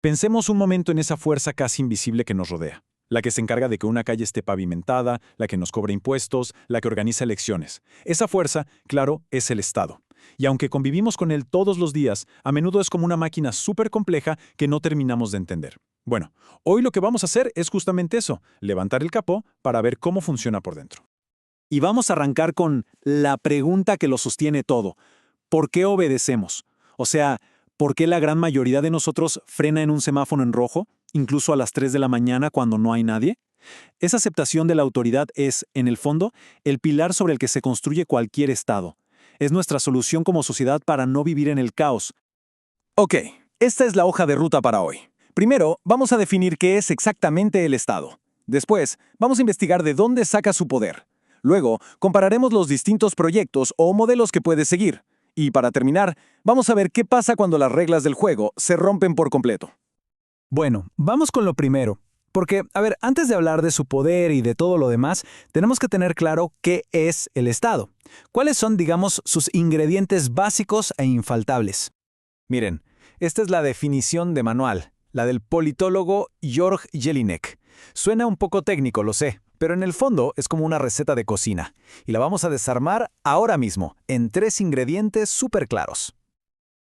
Pensemos un momento en esa fuerza casi invisible que nos rodea, la que se encarga de que una calle esté pavimentada, la que nos cobra impuestos, la que organiza elecciones. Esa fuerza, claro, es el Estado. Y aunque convivimos con él todos los días, a menudo es como una máquina súper compleja que no terminamos de entender. Bueno, hoy lo que vamos a hacer es justamente eso, levantar el capó para ver cómo funciona por dentro. Y vamos a arrancar con la pregunta que lo sostiene todo. ¿Por qué obedecemos? O sea, ¿por qué la gran mayoría de nosotros frena en un semáforo en rojo, incluso a las 3 de la mañana cuando no hay nadie? Esa aceptación de la autoridad es, en el fondo, el pilar sobre el que se construye cualquier Estado. Es nuestra solución como sociedad para no vivir en el caos. Ok, esta es la hoja de ruta para hoy. Primero, vamos a definir qué es exactamente el Estado. Después, vamos a investigar de dónde saca su poder. Luego, compararemos los distintos proyectos o modelos que puede seguir. Y para terminar, vamos a ver qué pasa cuando las reglas del juego se rompen por completo. Bueno, vamos con lo primero. Porque, antes de hablar de su poder y de todo lo demás, tenemos que tener claro qué es el Estado. ¿Cuáles son, digamos, sus ingredientes básicos e infaltables? Miren, esta es la definición de manual, la del politólogo Georg Jelinek. Suena un poco técnico, lo sé, pero en el fondo es como una receta de cocina. Y la vamos a desarmar ahora mismo, en 3 ingredientes súper claros.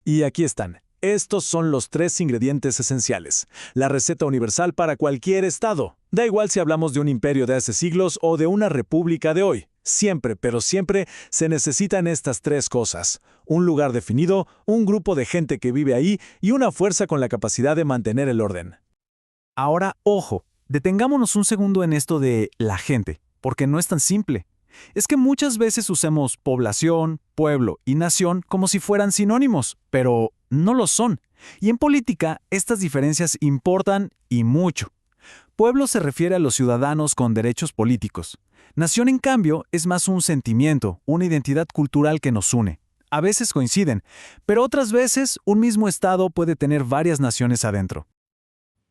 Y aquí están. Estos son los 3 ingredientes esenciales. La receta universal para cualquier Estado. Da igual si hablamos de un imperio de hace siglos o de una república de hoy. Siempre, pero siempre, se necesitan estas 3 cosas. Un lugar definido, un grupo de gente que vive ahí y una fuerza con la capacidad de mantener el orden. Ahora, ojo, detengámonos un segundo en esto de la gente, porque no es tan simple. Es que muchas veces usamos población, pueblo y nación como si fueran sinónimos, pero no lo son. Y en política, estas diferencias importan y mucho. Pueblo se refiere a los ciudadanos con derechos políticos. Nación, en cambio, es más un sentimiento, una identidad cultural que nos une. A veces coinciden, pero otras veces un mismo Estado puede tener varias naciones adentro.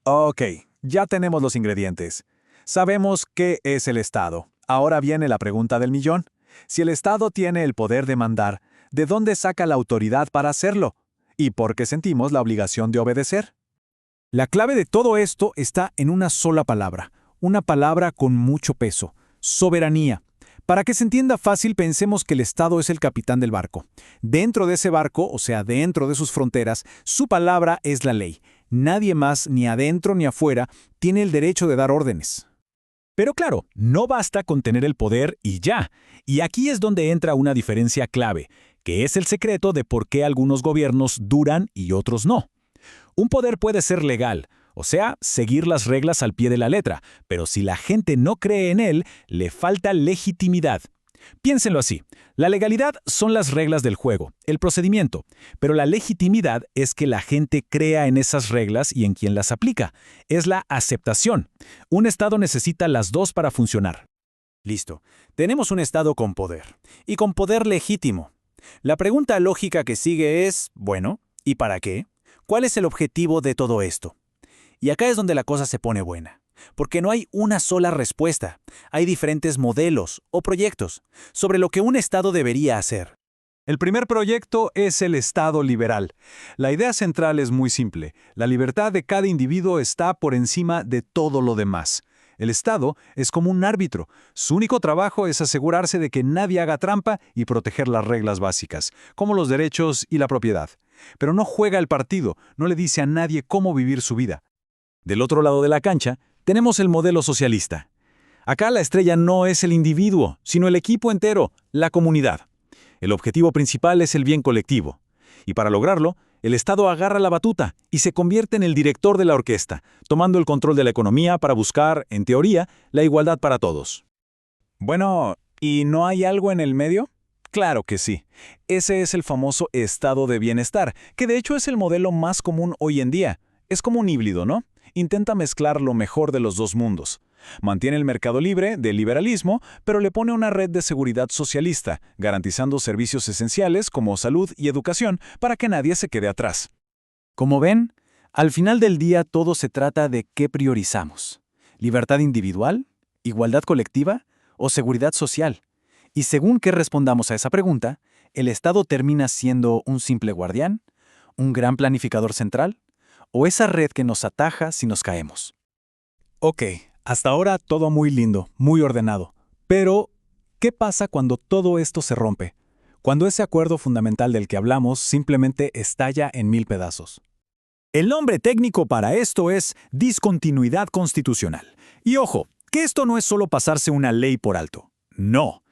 Ok, ya tenemos los ingredientes. Sabemos qué es el Estado. Ahora viene la pregunta del millón. Si el Estado tiene el poder de mandar, ¿de dónde saca la autoridad para hacerlo? ¿Y por qué sentimos la obligación de obedecer? La clave de todo esto está en una sola palabra, una palabra con mucho peso: soberanía. Para que se entienda fácil, pensemos que el Estado es el capitán del barco. Dentro de ese barco, o sea, dentro de sus fronteras, su palabra es la ley. Nadie más, ni adentro ni afuera, tiene el derecho de dar órdenes. Pero claro, no basta con tener el poder y ya. Y aquí es donde entra una diferencia clave, que es el secreto de por qué algunos gobiernos duran y otros no. Un poder puede ser legal, o sea, seguir las reglas al pie de la letra, pero si la gente no cree en él, le falta legitimidad. Piénsenlo así, la legalidad son las reglas del juego, el procedimiento, pero la legitimidad es que la gente crea en esas reglas y en quien las aplica. Es la aceptación. Un Estado necesita las dos para funcionar. Listo, tenemos un Estado con poder, y con poder legítimo. La pregunta lógica que sigue es, bueno, ¿y para qué? ¿Cuál es el objetivo de todo esto? Y acá es donde la cosa se pone buena. Porque no hay una sola respuesta. Hay diferentes modelos o proyectos sobre lo que un Estado debería hacer. El primer proyecto es el Estado liberal. La idea central es muy simple. La libertad de cada individuo está por encima de todo lo demás. El Estado es como un árbitro. Su único trabajo es asegurarse de que nadie haga trampa y proteger las reglas básicas, como los derechos y la propiedad. Pero no juega el partido, no le dice a nadie cómo vivir su vida. Del otro lado de la cancha, tenemos el modelo socialista. Acá la estrella no es el individuo, sino el equipo entero, la comunidad. El objetivo principal es el bien colectivo. Y para lograrlo, el Estado agarra la batuta y se convierte en el director de la orquesta, tomando el control de la economía para buscar, en teoría, la igualdad para todos. Bueno, ¿y no hay algo en el medio? Claro que sí. Ese es el famoso estado de bienestar, que de hecho es el modelo más común hoy en día. Es como un híbrido, ¿no? Intenta mezclar lo mejor de los dos mundos. Mantiene el mercado libre del liberalismo, pero le pone una red de seguridad socialista, garantizando servicios esenciales como salud y educación para que nadie se quede atrás. Como ven, al final del día todo se trata de qué priorizamos: libertad individual, igualdad colectiva o seguridad social. Y según qué respondamos a esa pregunta, el Estado termina siendo un simple guardián, un gran planificador central o esa red que nos ataja si nos caemos. Ok, hasta ahora todo muy lindo, muy ordenado. Pero, ¿qué pasa cuando todo esto se rompe? Cuando ese acuerdo fundamental del que hablamos simplemente estalla en 1000 pedazos. El nombre técnico para esto es discontinuidad constitucional. Y ojo, que esto no es solo pasarse una ley por alto. No.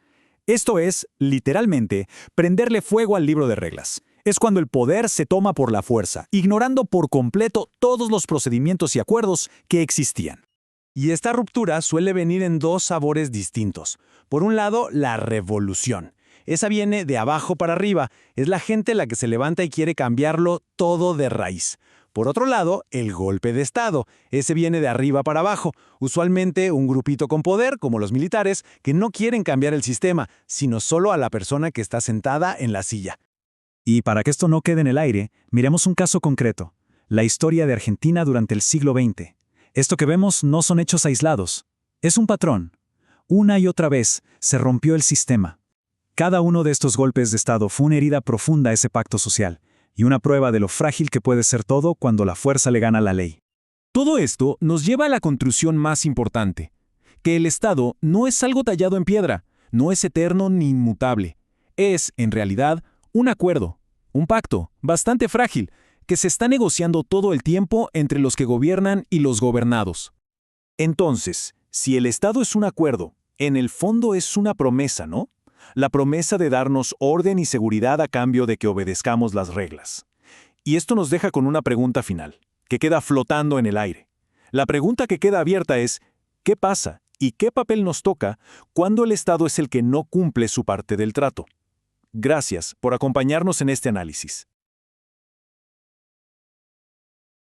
Esto es, literalmente, prenderle fuego al libro de reglas. Es cuando el poder se toma por la fuerza, ignorando por completo todos los procedimientos y acuerdos que existían. Y esta ruptura suele venir en dos sabores distintos. Por un lado, la revolución. Esa viene de abajo para arriba. Es la gente la que se levanta y quiere cambiarlo todo de raíz. Por otro lado, el golpe de Estado. Ese viene de arriba para abajo. Usualmente un grupito con poder, como los militares, que no quieren cambiar el sistema, sino solo a la persona que está sentada en la silla. Y para que esto no quede en el aire, miremos un caso concreto. La historia de Argentina durante el siglo XX. Esto que vemos no son hechos aislados. Es un patrón. Una y otra vez se rompió el sistema. Cada uno de estos golpes de Estado fue una herida profunda a ese pacto social y una prueba de lo frágil que puede ser todo cuando la fuerza le gana a la ley. Todo esto nos lleva a la conclusión más importante, que el Estado no es algo tallado en piedra, no es eterno ni inmutable. Es, en realidad, un acuerdo, un pacto, bastante frágil, que se está negociando todo el tiempo entre los que gobiernan y los gobernados. Entonces, si el Estado es un acuerdo, en el fondo es una promesa, ¿no? La promesa de darnos orden y seguridad a cambio de que obedezcamos las reglas. Y esto nos deja con una pregunta final, que queda flotando en el aire. La pregunta que queda abierta es, ¿qué pasa y qué papel nos toca cuando el Estado es el que no cumple su parte del trato? Gracias por acompañarnos en este análisis.